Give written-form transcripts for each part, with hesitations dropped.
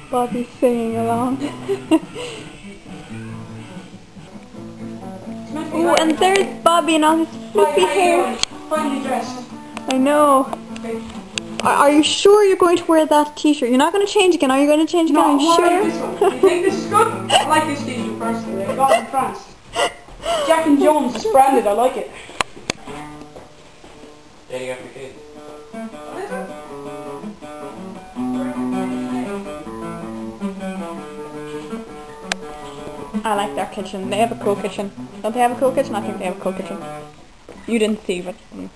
Bobby's singing along. Oh, and there's Bobby and all his fluffy hair. Finally dressed. I know. Are you sure you're going to wear that t-shirt? You're not going to change again? Are you going to change again? No, Are you sure? this one. You think this is good? I like this t-shirt personally. I got it in France. Jack and Jones is branded. I like it. Dating after kids. I like their kitchen. They have a cool kitchen. Don't they have a cool kitchen? I think they have a cool kitchen. You didn't see, but... You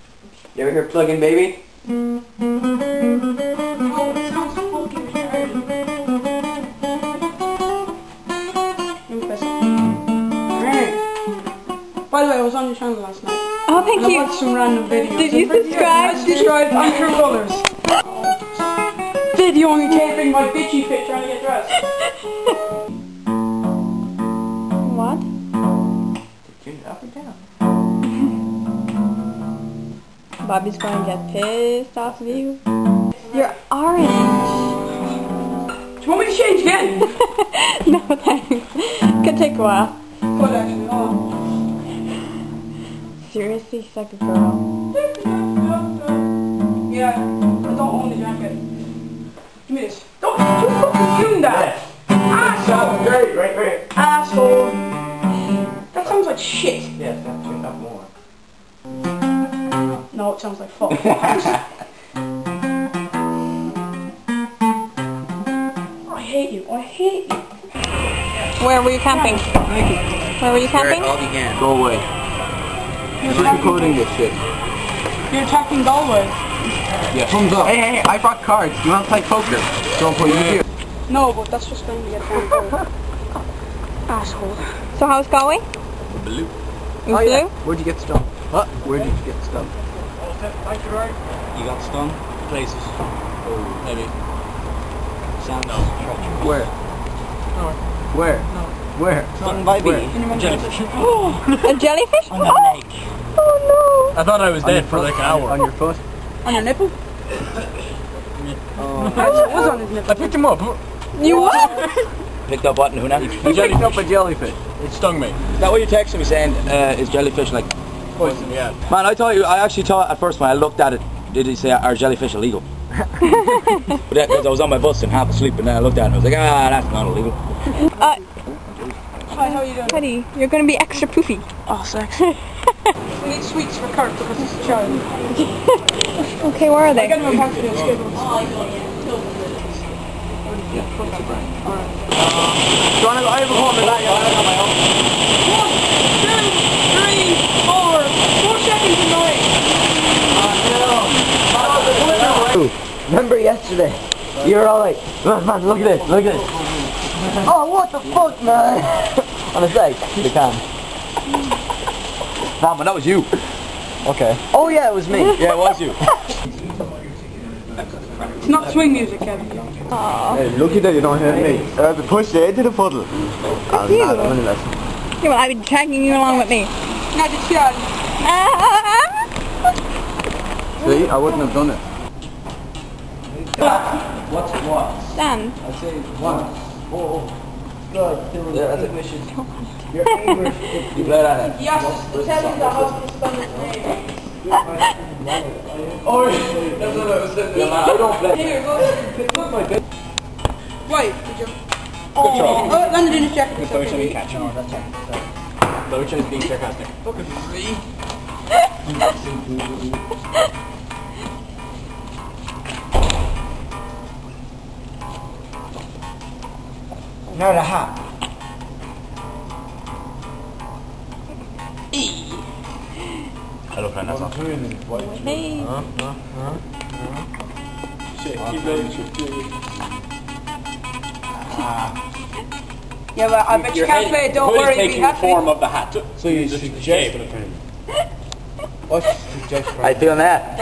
ever hear plug-in baby? Oh, it sounds fucking retarded. By the way, I was on your channel last night. Oh, thank I you. watched some random videos. Did you subscribe? I subscribed on True Colours. Video only taping my bitchy fit trying to get dressed. What? Up or down? Bobby's going to get pissed off of you. You're orange. Do you want me to change again? No, thanks. Could take a while. Good actually, no. Seriously, he's like a girl. Yeah, I don't own the jacket. Give me this. Don't you fucking tune that! Asshole! Great, right. Asshole! That sounds like shit. Yes, that's tuned up more. No, it sounds like fuck. I hate you. I hate you. Where were you camping? Where were you camping? All began. Go away. You're recording this shit. You're attacking Galway. Yeah, thumbs up. Hey, I brought cards. You want to play poker? Don't put you here. No, but that's just going to get down. Asshole. So how's Galway? Blue. It was blue? Where'd you get stung? What? Where did you get stung? You got stung? Places. Oh, maybe. Sounds treacherous. Where? Where? Where? Stung by bee. Jellyfish. A jellyfish? On that leg. Oh I thought I was dead for like an hour. On your foot? On your nipple? Oh. It was on his nipple. I picked him up. no! You what? Picked up what and who now? You picked up a jellyfish. It stung me. Is that what you texted me saying, is jellyfish like... Poison, yeah. Man, I actually thought at first when I looked at it, did he say, are jellyfish illegal? But because I was on my bus and half asleep and then I looked at it and I was like, that's not illegal. Hi, how are you doing? Teddy, you're going to be extra poofy. Oh, sexy. We need sweets for Kurt because he's a child. Okay, where are they? I got him a packet of Skittles. Do you want to go? I have a home in that, on my own. 1, 2, 3, 4. 4 seconds to 9. Remember yesterday? You were all like, man, look at this, look at this. Oh, what the fuck, man? On the side, the cam. Nah, but that was you. Okay. Oh yeah, it was me. Yeah, it was you. It's not swing music, Kevin. Hey, lucky that you don't hear me. I have to push you into the puddle. I'm not on the lesson. Yeah, well, I've been dragging you along with me. Not the child. See, I wouldn't have done it. What's what? Stand. I say once. Oh, God. Yeah, that's English. You're English. You play that. Yes, tell you the house is spelled his name. Oh, that's what I was saying. Yeah, man, I don't play. Here, go. Look my bit. Wait, did you? Good throw. Oh, landed in his jacket. Good throw, should be catching on, that's it. Loach is being sarcastic. Look at me. Now the hat. Hello, friend, that's not. Hey. Yeah, well, I bet you can't play it, don't worry, be taking the happy. form of the hat. So you suggest What's your suggestion? I feel that.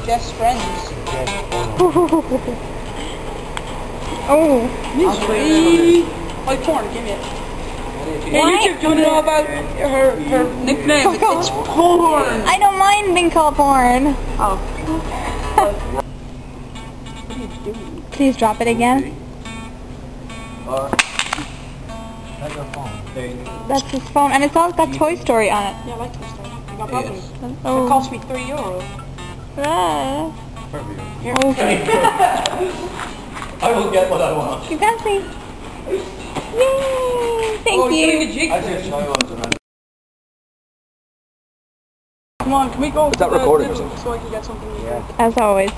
Just friends. Oh. Misery. Like porn, give me it. Hey, YouTube, do you know about her nickname? It's porn. I don't mind being called porn. Oh. you doing? Please drop it again. That's your phone. That's his phone, and it's all got Toy Story on it. Yeah, I like Toy Story. You got problems? Oh. It cost me €3. Ah. Here. I will get what I want. You can see. Yay! Thank Oh, you're you. getting a jig. I just show you what to Come on, can we go Is that to the recording or middle something? so I can get something? Yeah. As always.